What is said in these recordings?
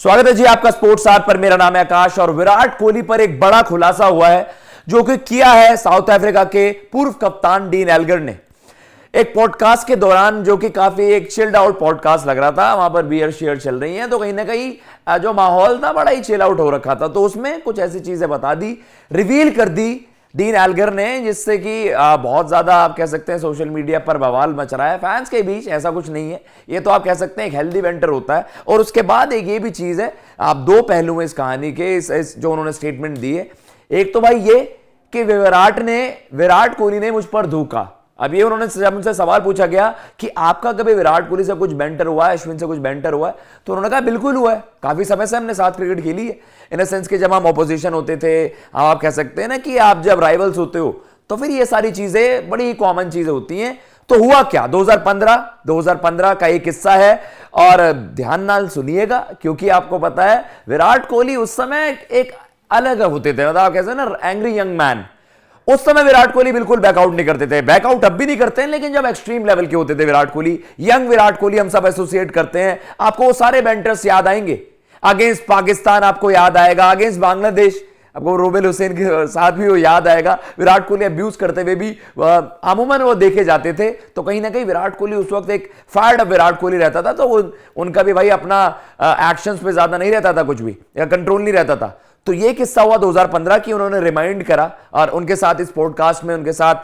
स्वागत है जी आपका स्पोर्ट्स आर पर। मेरा नाम है आकाश और विराट कोहली पर एक बड़ा खुलासा हुआ है जो कि किया है साउथ अफ्रीका के पूर्व कप्तान डीन एल्गर ने एक पॉडकास्ट के दौरान, जो कि काफी एक चिल्ड आउट पॉडकास्ट लग रहा था। वहां पर बियर शेयर चल रही हैं, तो कहीं ना कहीं जो माहौल था बड़ा ही चिल आउट हो रखा था। तो उसमें कुछ ऐसी चीजें बता दी, रिवील कर दी डीन एल्गर ने, जिससे कि बहुत ज्यादा आप कह सकते हैं सोशल मीडिया पर बवाल मच रहा है फैंस के बीच। ऐसा कुछ नहीं है, ये तो आप कह सकते हैं एक हेल्दी वेंटर होता है। और उसके बाद एक ये भी चीज है, आप दो पहलू हैं इस कहानी के, इस जो उन्होंने स्टेटमेंट दी है। एक तो भाई ये कि विराट कोहली ने मुझ पर धोखा। अब ये उन्होंने, जब उनसे सवाल पूछा गया कि आपका कभी विराट कोहली से कुछ बैंटर हुआ है, अश्विन से कुछ बैंटर हुआ है, तो उन्होंने कहा बिल्कुल हुआ है। काफी समय से हमने साथ क्रिकेट खेली है, इन सेंस कि जब हम ऑपोजिशन होते थे, आप कह सकते हैं ना कि आप जब राइवल्स होते हो तो फिर ये सारी चीजें बड़ी कॉमन चीजें होती हैं। तो हुआ क्या, 2015 का एक किस्सा है और ध्यान नाल सुनिएगा, क्योंकि आपको पता है विराट कोहली उस समय एक अलग होते थे, मतलब कैसे ना एंग्री यंग मैन। उस समय विराट कोहली बिल्कुल बैकआउट नहीं करते थे, बैकआउट अब भी नहीं करते हैं, लेकिन जब एक्सट्रीम लेवल के होते थे विराट कोहली, यंग विराट कोहली हम सब एसोसिएट करते हैं। आपको वो सारे बैंटर्स याद आएंगे। अगेंस्ट पाकिस्तान आपको याद आएगा, अगेंस्ट बांग्लादेश आपको रोबेल हुसैन के साथ भी वो याद आएगा। विराट कोहली अब्यूज करते हुए भी अमूमन वो देखे जाते थे। तो कहीं ना कहीं विराट कोहली उस वक्त एक फायर्ड अप विराट कोहली रहता था, तो वो उनका भी भाई अपना एक्शंस पे ज्यादा नहीं रहता था, कुछ भी या कंट्रोल नहीं रहता था। तो ये किस्सा हुआ 2015 की, उन्होंने रिमाइंड करा और उनके साथ इस पॉडकास्ट में उनके साथ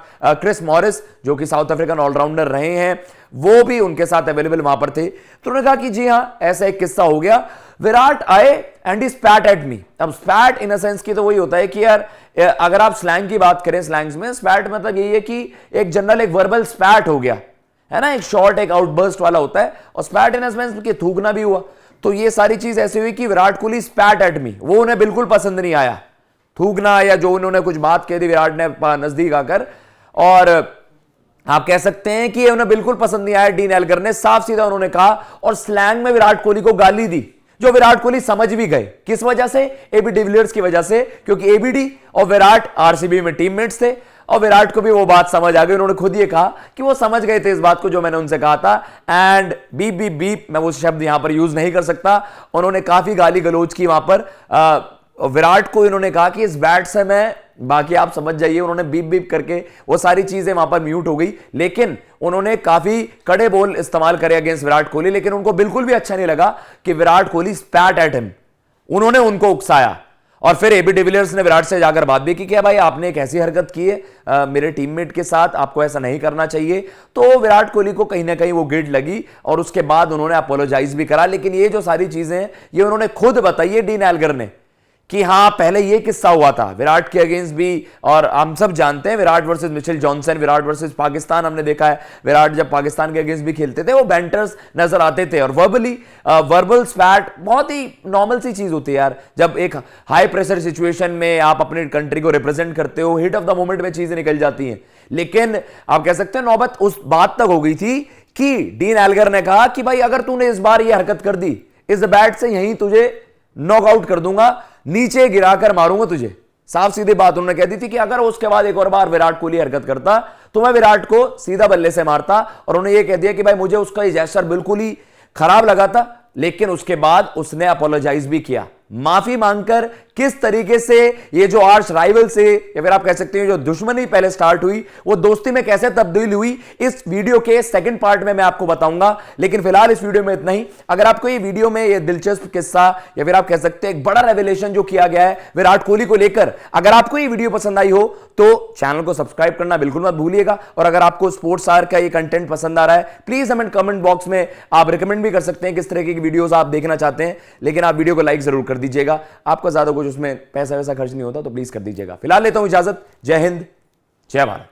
क्रिस मॉरिस, जो कि साउथ अफ्रीकन ऑलराउंडर रहे हैं, वो भी उनके साथ अवेलेबल वहां पर थे। तो उन्होंने कहा कि जी हां, ऐसा एक किस्सा हो गया। विराट आए एंड ही स्पैट एट मी। अब स्पैट इन अ सेंस की तो वही होता है कि यार, अगर आप स्लैंग की बात करें, स्लैंग्स में स्पैट मतलब यही है कि एक जनरल एक वर्बल स्पैट हो गया है ना, एक शॉर्ट एक आउटबर्स्ट वाला होता है। और स्पैट इन अ सेंस कि थूकना भी हुआ। तो ये सारी चीज ऐसी हुई कि विराट कोहली स्पैट एट मी, वो उन्हें बिल्कुल पसंद नहीं आया, थूकना या जो उन्होंने कुछ बात कह दी विराट ने नजदीक आकर, और आप कह सकते हैं कि उन्हें बिल्कुल पसंद नहीं आया। डीन एल्गर ने साफ सीधा उन्होंने कहा और स्लैंग में विराट कोहली को गाली दी, जो विराट कोहली समझ भी गए। किस वजह से? एबी डिविलियर्स की वजह से, क्योंकि एबीडी और विराट आरसीबी में टीममेट्स थे और विराट को भी वो बात समझ आ गई। उन्होंने खुद ये कहा कि वो समझ गए थे इस बात को जो मैंने उनसे कहा था। एंड बीप बीप बीप, मैं वो शब्द यहां पर यूज नहीं कर सकता। उन्होंने काफी गाली गलौज की वहां पर विराट को। इन्होंने कहा कि इस बैट से मैं, बाकी आप समझ जाइए, उन्होंने बीप बीप करके वो सारी चीजें वहां पर म्यूट हो गई। लेकिन उन्होंने काफी कड़े बोल इस्तेमाल करे अगेंस्ट विराट कोहली, लेकिन उनको बिल्कुल भी अच्छा नहीं लगा कि विराट कोहली स्पैट एट हिम। उन्होंने उनको उकसाया और फिर एबी डिविलियर्स ने विराट से जाकर बात भी की कि भाई आपने एक ऐसी हरकत की है मेरे टीममेट के साथ, आपको ऐसा नहीं करना चाहिए। तो विराट कोहली को कहीं ना कहीं वो गिल्ट लगी और उसके बाद उन्होंने अपोलोजाइज भी करा। लेकिन ये जो सारी चीजें हैं ये उन्होंने खुद बताई है डीन एल्गर ने कि हाँ, पहले ये किस्सा हुआ था विराट के अगेंस्ट भी। और हम सब जानते हैं Virat versus Mitchell Johnson, Virat versus Pakistan हमने देखा है। विराट जब पाकिस्तान के अगेंस्ट भी खेलते थे वो बैंटर्स नजर आते थे। और वर्बल स्पैट बहुत ही नॉर्मल सी चीज होती है यार। जब एक हाई प्रेशर सिचुएशन में आप अपने कंट्री को रिप्रेजेंट करते हो, हिट ऑफ द मोमेंट में चीजें निकल जाती हैं। लेकिन आप कह सकते हैं नौबत उस बात तक हो गई थी कि डीन एल्गर ने कहा कि भाई अगर तूने इस बार ये हरकत कर दी, इस बैट से यहीं तुझे नॉकआउट कर दूंगा, नीचे गिराकर मारूंगा तुझे। साफ सीधी बात उन्होंने कह दी थी कि अगर उसके बाद एक और बार विराट कोहली हरकत करता तो मैं विराट को सीधा बल्ले से मारता। और उन्होंने ये कह दिया कि भाई मुझे उसका ये जेस्चर बिल्कुल ही खराब लगा था। लेकिन उसके बाद उसने अपोलोजाइज भी किया, माफी मांगकर। किस तरीके से ये जो आर्च राइवल से, या फिर आप कह सकते हैं जो दुश्मनी पहले स्टार्ट हुई, वो दोस्ती में कैसे तब्दील हुई, इस वीडियो के सेकंड पार्ट में मैं आपको बताऊंगा। लेकिन फिलहाल इस वीडियो में इतना ही। अगर आपको ये वीडियो में ये दिलचस्प किस्सा, या फिर आप कह सकते हैं एक बड़ा रेवलेशन जो किया गया है विराट कोहली को लेकर, अगर आपको ये वीडियो पसंद आई हो तो चैनल को सब्सक्राइब करना बिल्कुल मत भूलिएगा। और अगर आपको स्पोर्ट्स आर का ये कंटेंट पसंद आ रहा है, प्लीज हमें कमेंट बॉक्स में आप रिकमेंड भी कर सकते हैं किस तरह की वीडियोस आप देखना चाहते हैं। लेकिन आप वीडियो को लाइक जरूर कर दीजिएगा, आपका ज्यादा कुछ उसमें पैसा वैसा खर्च नहीं होता, तो प्लीज कर दीजिएगा। फिलहाल लेता हूं इजाजत। जय हिंद, जय भारत।